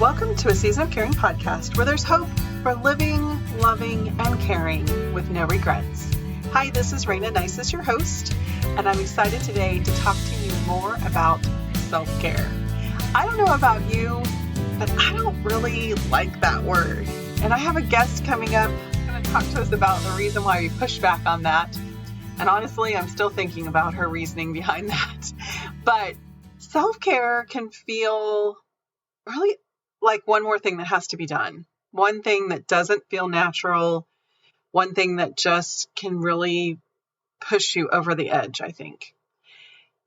Welcome to a Season of Caring podcast where there's hope for living, loving, and caring with no regrets. Hi, this is Rayna Neises, your host, and I'm excited today to talk to you more about self-care. I don't know about you, but I don't really like that word. And I have a guest coming up who's going to talk to us about the reason why we push back on that. And honestly, I'm still thinking about her reasoning behind that. But self-care can feel really like one more thing that has to be done. One thing that doesn't feel natural. One thing that just can really push you over the edge, I think.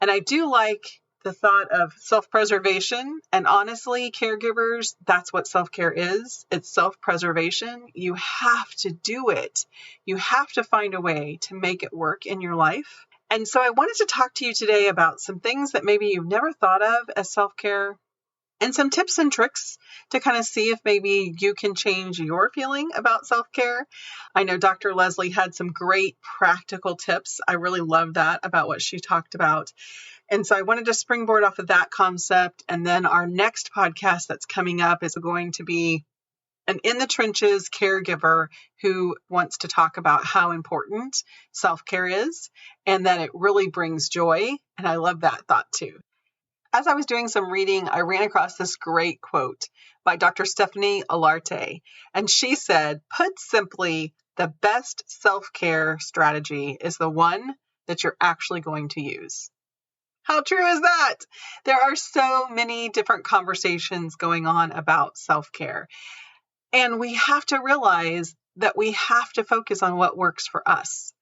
And I do like the thought of self-preservation. And honestly, caregivers, that's what self-care is. It's self-preservation. You have to do it. You have to find a way to make it work in your life. And so I wanted to talk to you today about some things that maybe you've never thought of as self-care, and some tips and tricks to kind of see if maybe you can change your feeling about self-care. I know Dr. Leslie had some great practical tips. I really love that about what she talked about. And so I wanted to springboard off of that concept. And then our next podcast that's coming up is going to be an in the trenches caregiver who wants to talk about how important self-care is and that it really brings joy. And I love that thought too. As I was doing some reading, I ran across this great quote by Dr. Stephanie Alarte. And she said, put simply, the best self-care strategy is the one that you're actually going to use. How true is that? There are so many different conversations going on about self-care. And we have to realize that we have to focus on what works for us.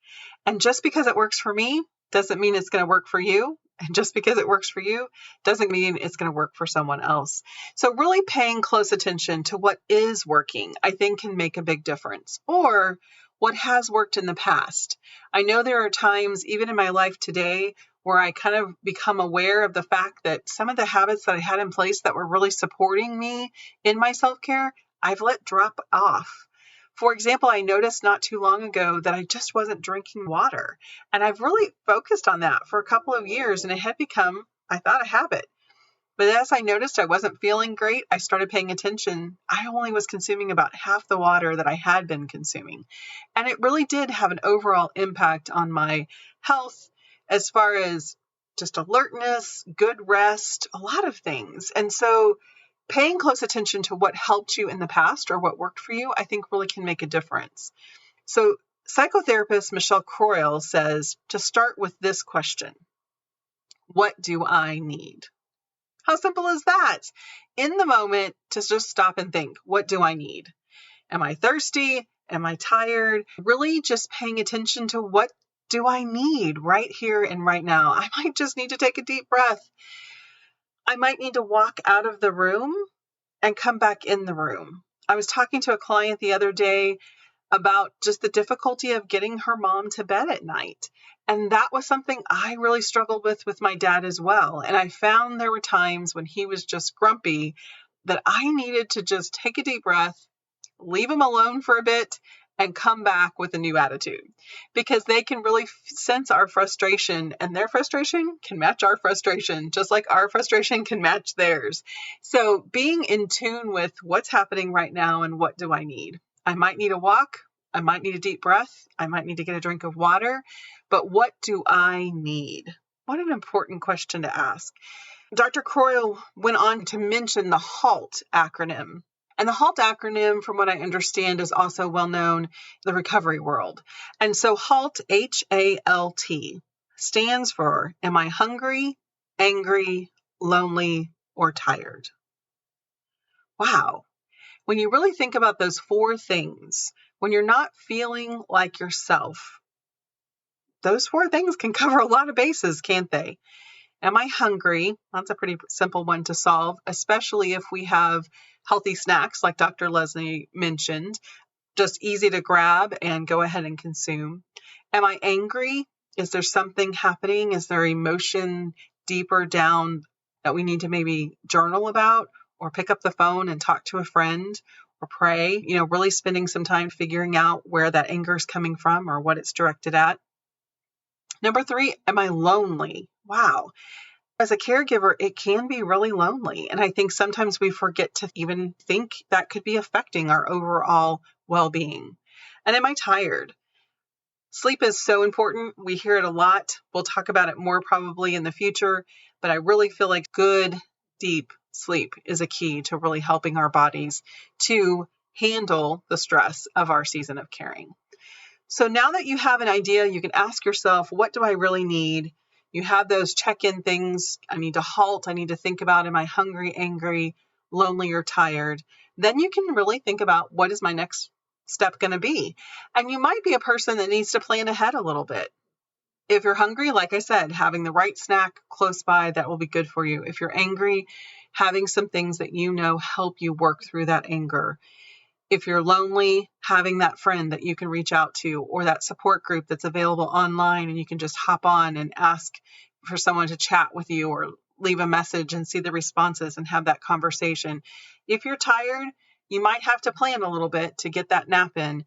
And just because it works for me doesn't mean it's going to work for you. And just because it works for you doesn't mean it's going to work for someone else. So really paying close attention to what is working, I think can make a big difference, or what has worked in the past. I know there are times, even in my life today, where I kind of become aware of the fact that some of the habits that I had in place that were really supporting me in my self-care, I've let drop off. For example, I noticed not too long ago that I just wasn't drinking water. And I've really focused on that for a couple of years, and it had become, I thought, a habit. But as I noticed I wasn't feeling great, I started paying attention. I only was consuming about half the water that I had been consuming. And it really did have an overall impact on my health as far as just alertness, good rest, a lot of things. And so paying close attention to what helped you in the past or what worked for you, I think really can make a difference. So psychotherapist Michelle Croyle says to start with this question: what do I need? How simple is that? In the moment, to just stop and think, what do I need? Am I thirsty? Am I tired? Really just paying attention to what do I need right here and right now. I might just need to take a deep breath. I might need to walk out of the room and come back in the room. I was talking to a client the other day about just the difficulty of getting her mom to bed at night. And that was something I really struggled with my dad as well. And I found there were times when he was just grumpy that I needed to just take a deep breath, leave him alone for a bit, and come back with a new attitude, because they can really sense our frustration, and their frustration can match our frustration, just like our frustration can match theirs. So being in tune with what's happening right now and what do I need? I might need a walk. I might need a deep breath. I might need to get a drink of water. But what do I need? What an important question to ask. Dr. Croyle went on to mention the HALT acronym. And the HALT acronym, from what I understand, is also well known in the recovery world. And so HALT, H-A-L-T, stands for, am I hungry, angry, lonely, or tired? Wow. When you really think about those four things, when you're not feeling like yourself, those four things can cover a lot of bases, can't they? Am I hungry? That's a pretty simple one to solve, especially if we have healthy snacks like Dr. Leslie mentioned, just easy to grab and go ahead and consume. Am I angry? Is there something happening? Is there emotion deeper down that we need to maybe journal about, or pick up the phone and talk to a friend, or pray, really spending some time figuring out where that anger is coming from or what it's directed at? Number 3, am I lonely? Wow. As a caregiver, it can be really lonely. And I think sometimes we forget to even think that could be affecting our overall well-being. And am I tired? Sleep is so important. We hear it a lot. We'll talk about it more probably in the future, but I really feel like good, deep sleep is a key to really helping our bodies to handle the stress of our season of caring. So now that you have an idea, you can ask yourself, what do I really need? You have those check-in things. I need to halt. I need to think about, am I hungry, angry, lonely, or tired? Then you can really think about, what is my next step going to be? And you might be a person that needs to plan ahead a little bit. If you're hungry, like I said, having the right snack close by, that will be good for you. If you're angry, having some things that you know help you work through that anger. If you're lonely, having that friend that you can reach out to, or that support group that's available online and you can just hop on and ask for someone to chat with you or leave a message and see the responses and have that conversation. If you're tired, you might have to plan a little bit to get that nap in,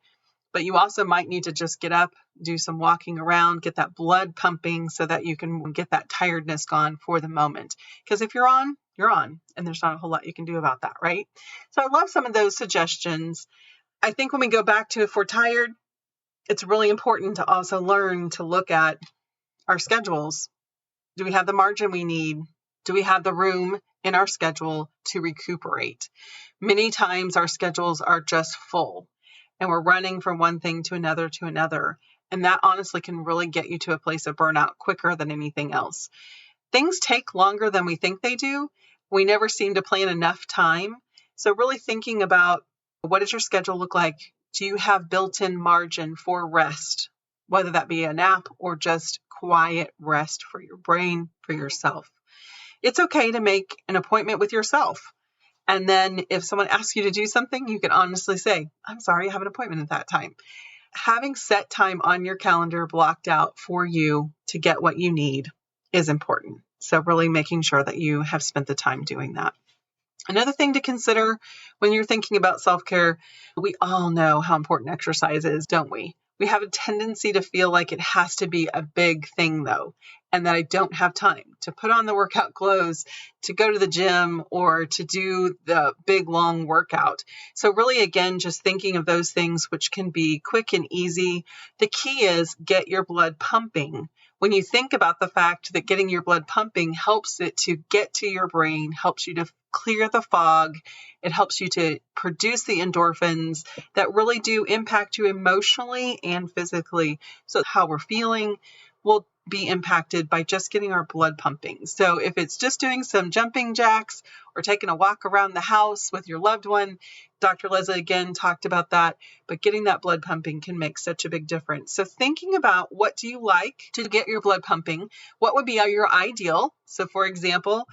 but you also might need to just get up, do some walking around, get that blood pumping so that you can get that tiredness gone for the moment. Because if you're on, you're on, and there's not a whole lot you can do about that, right? So I love some of those suggestions. I think when we go back to, if we're tired, it's really important to also learn to look at our schedules. Do we have the margin we need? Do we have the room in our schedule to recuperate? Many times our schedules are just full and we're running from one thing to another. And that honestly can really get you to a place of burnout quicker than anything else. Things take longer than we think they do. We never seem to plan enough time. So really thinking about, what does your schedule look like? Do you have built-in margin for rest, whether that be a nap or just quiet rest for your brain, for yourself? It's okay to make an appointment with yourself. And then if someone asks you to do something, you can honestly say, I'm sorry, I have an appointment at that time. Having set time on your calendar blocked out for you to get what you need is important. So really making sure that you have spent the time doing that. Another thing to consider when you're thinking about self-care, we all know how important exercise is, don't we? We have a tendency to feel like it has to be a big thing though, and that I don't have time to put on the workout clothes, to go to the gym, or to do the big long workout. So really, again, just thinking of those things which can be quick and easy. The key is get your blood pumping. When you think about the fact that getting your blood pumping helps it to get to your brain, helps you to clear the fog, it helps you to produce the endorphins that really do impact you emotionally and physically. So how we're feeling will be impacted by just getting our blood pumping. So if it's just doing some jumping jacks or taking a walk around the house with your loved one, Dr. Leslie again talked about that, but getting that blood pumping can make such a big difference. So thinking about, what do you like to get your blood pumping? What would be your ideal? So for example,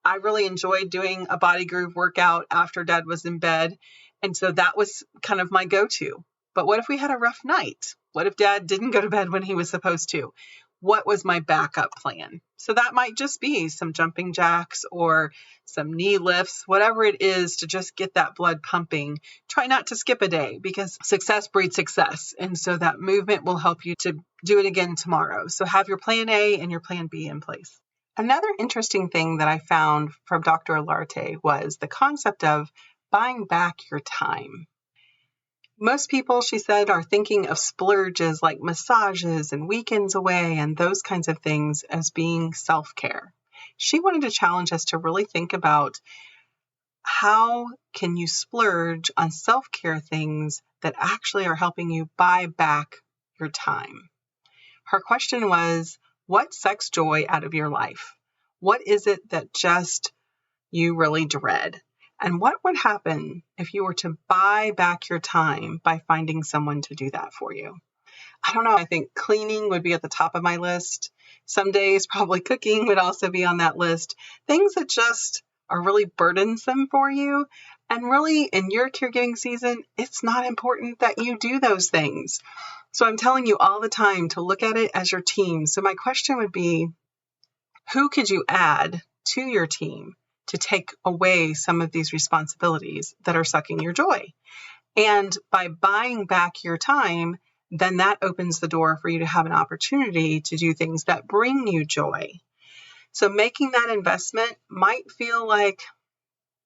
I really enjoyed doing a body groove workout after Dad was in bed. And so that was kind of my go-to. But what if we had a rough night? What if Dad didn't go to bed when he was supposed to? What was my backup plan? So that might just be some jumping jacks or some knee lifts, whatever it is, to just get that blood pumping. Try not to skip a day, because success breeds success. And so that movement will help you to do it again tomorrow. So have your plan A and your plan B in place. Another interesting thing that I found from Dr. Olarte was the concept of buying back your time. Most people, she said, are thinking of splurges like massages and weekends away and those kinds of things as being self-care. She wanted to challenge us to really think about, how can you splurge on self-care things that actually are helping you buy back your time? Her question was, what sucks joy out of your life? What is it that just you really dread? And what would happen if you were to buy back your time by finding someone to do that for you? I don't know. I think cleaning would be at the top of my list. Some days probably cooking would also be on that list. Things that just are really burdensome for you. And really, in your caregiving season, it's not important that you do those things. So I'm telling you all the time to look at it as your team. So my question would be, who could you add to your team to take away some of these responsibilities that are sucking your joy? And by buying back your time, then that opens the door for you to have an opportunity to do things that bring you joy. So making that investment might feel like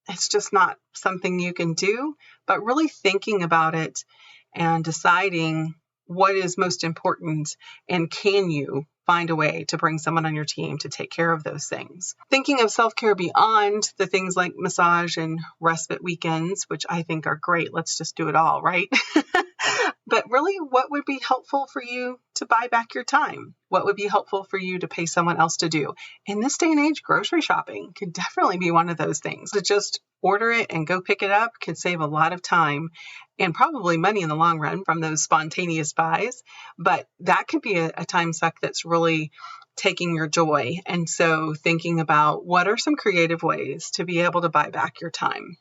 it's just not something you can do, but really thinking about it and deciding what is most important and can you find a way to bring someone on your team to take care of those things. Thinking of self-care beyond the things like massage and respite weekends, which I think are great. Let's just do it all, right? But really, what would be helpful for you to buy back your time? What would be helpful for you to pay someone else to do? In this day and age, grocery shopping could definitely be one of those things. To just order it and go pick it up could save a lot of time and probably money in the long run from those spontaneous buys. But that could be a time suck that's really taking your joy. And so thinking about what are some creative ways to be able to buy back your time.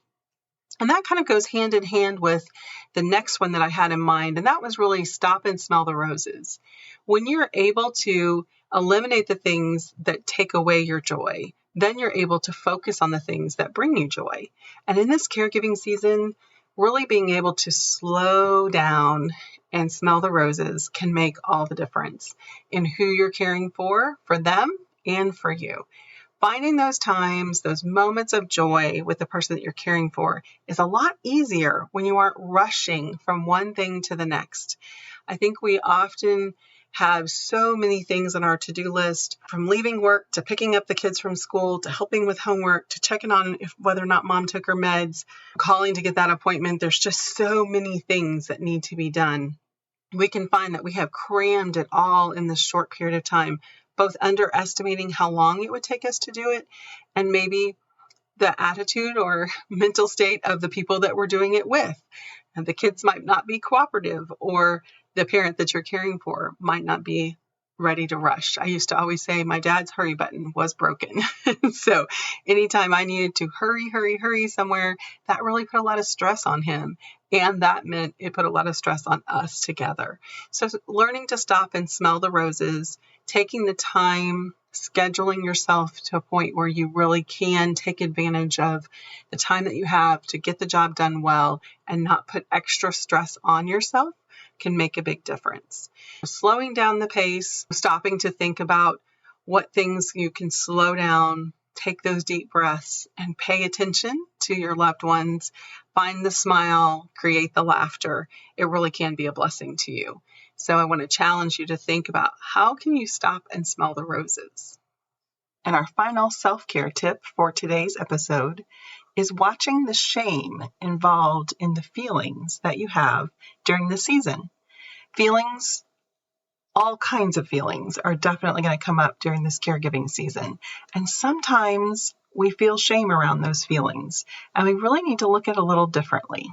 And that kind of goes hand in hand with the next one that I had in mind, and that was really stop and smell the roses. When you're able to eliminate the things that take away your joy, then you're able to focus on the things that bring you joy. And in this caregiving season, really being able to slow down and smell the roses can make all the difference in who you're caring for them, and for you. Finding those times, those moments of joy with the person that you're caring for is a lot easier when you aren't rushing from one thing to the next. I think we often have so many things on our to-do list, from leaving work to picking up the kids from school to helping with homework to checking on whether or not mom took her meds, calling to get that appointment. There's just so many things that need to be done. We can find that we have crammed it all in this short period of time, both underestimating how long it would take us to do it and maybe the attitude or mental state of the people that we're doing it with. And the kids might not be cooperative, or the parent that you're caring for might not be ready to rush. I used to always say my dad's hurry button was broken. So anytime I needed to hurry somewhere, that really put a lot of stress on him. And that meant it put a lot of stress on us together. So learning to stop and smell the roses, taking the time, scheduling yourself to a point where you really can take advantage of the time that you have to get the job done well and not put extra stress on yourself can make a big difference. Slowing down the pace, stopping to think about what things you can slow down, take those deep breaths and pay attention to your loved ones, find the smile, create the laughter. It really can be a blessing to you. So I want to challenge you to think about how can you stop and smell the roses? And our final self-care tip for today's episode is watching the shame involved in the feelings that you have during the season. Feelings, all kinds of feelings, are definitely going to come up during this caregiving season. And sometimes we feel shame around those feelings, and we really need to look at it a little differently.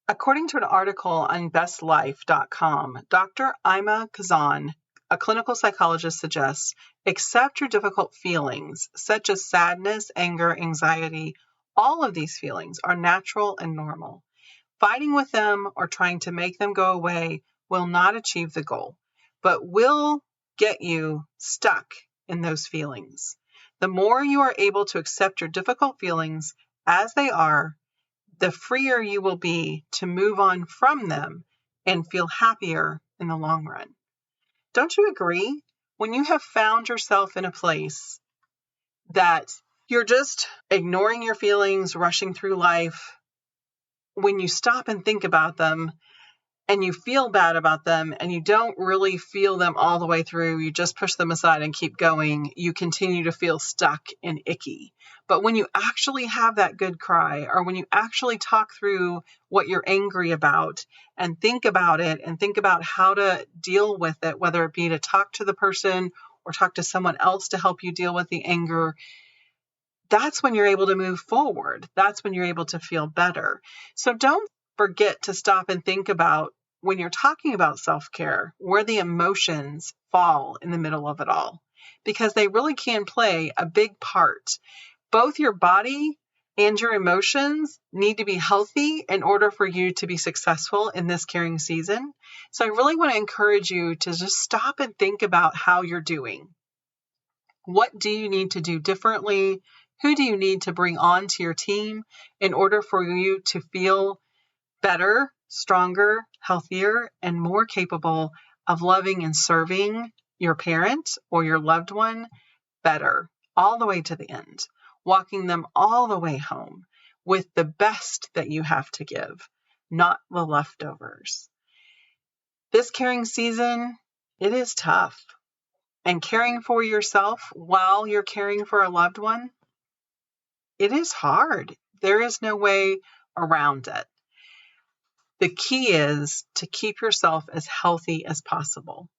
According to an article on bestlife.com, Dr. Ima Kazan, a clinical psychologist, suggests accept your difficult feelings, such as sadness, anger, anxiety. All of these feelings are natural and normal. Fighting with them or trying to make them go away will not achieve the goal, but will get you stuck in those feelings. The more you are able to accept your difficult feelings as they are, the freer you will be to move on from them and feel happier in the long run. Don't you agree? When you have found yourself in a place that you're just ignoring your feelings, rushing through life, when you stop and think about them and you feel bad about them and you don't really feel them all the way through, you just push them aside and keep going, you continue to feel stuck and icky. But when you actually have that good cry, or when you actually talk through what you're angry about and think about it and think about how to deal with it, whether it be to talk to the person or talk to someone else to help you deal with the anger, that's when you're able to move forward. That's when you're able to feel better. So don't forget to stop and think about, when you're talking about self-care, where the emotions fall in the middle of it all, because they really can play a big part. Both your body and your emotions need to be healthy in order for you to be successful in this caring season. So I really want to encourage you to just stop and think about how you're doing. What do you need to do differently? Who do you need to bring on to your team in order for you to feel better, stronger, healthier, and more capable of loving and serving your parent or your loved one better all the way to the end, walking them all the way home with the best that you have to give, not the leftovers. This caring season, it is tough. And caring for yourself while you're caring for a loved one, it is hard. There is no way around it. The key is to keep yourself as healthy as possible.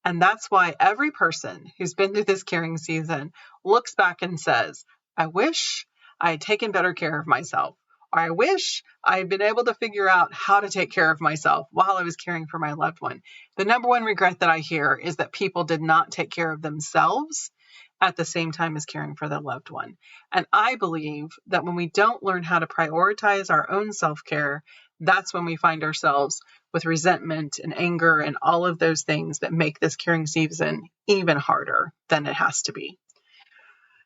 And that's why every person who's been through this caring season looks back and says, I wish I had taken better care of myself. Or I wish I had been able to figure out how to take care of myself while I was caring for my loved one. The number one regret that I hear is that people did not take care of themselves at the same time as caring for their loved one. And I believe that when we don't learn how to prioritize our own self-care, that's when we find ourselves with resentment and anger and all of those things that make this caring season even harder than it has to be.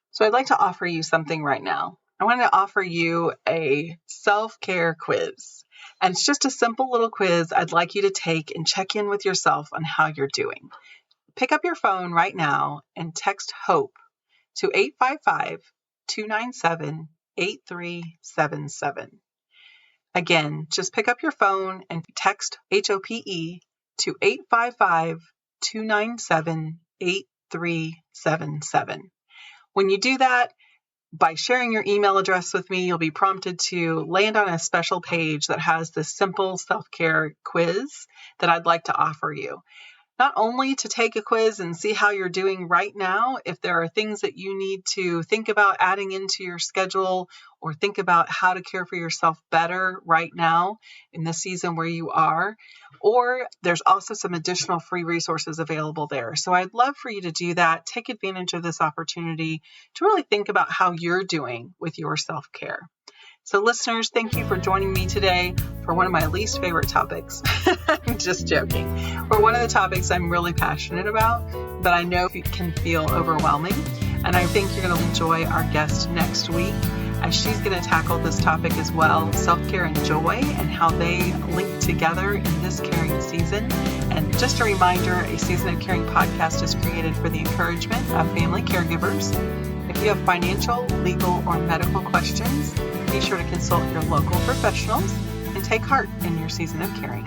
So I'd like to offer you something right now. I want to offer you a self-care quiz. And it's just a simple little quiz I'd like you to take and check in with yourself on how you're doing. Pick up your phone right now and text HOPE to 855-297-8377. Again, just pick up your phone and text HOPE to 855-297-8377. When you do that, by sharing your email address with me, you'll be prompted to land on a special page that has this simple self-care quiz that I'd like to offer you. Not only to take a quiz and see how you're doing right now, if there are things that you need to think about adding into your schedule or think about how to care for yourself better right now in the season where you are, or there's also some additional free resources available there. So I'd love for you to do that. Take advantage of this opportunity to really think about how you're doing with your self-care. So listeners, thank you for joining me today for one of my least favorite topics. I'm just joking. Or one of the topics I'm really passionate about, but I know it can feel overwhelming. And I think you're going to enjoy our guest next week as she's going to tackle this topic as well, self-care and joy and how they link together in this caring season. And just a reminder, a Season of Caring podcast is created for the encouragement of family caregivers. If you have financial, legal, or medical questions, be sure to consult your local professionals and take heart in your season of caring.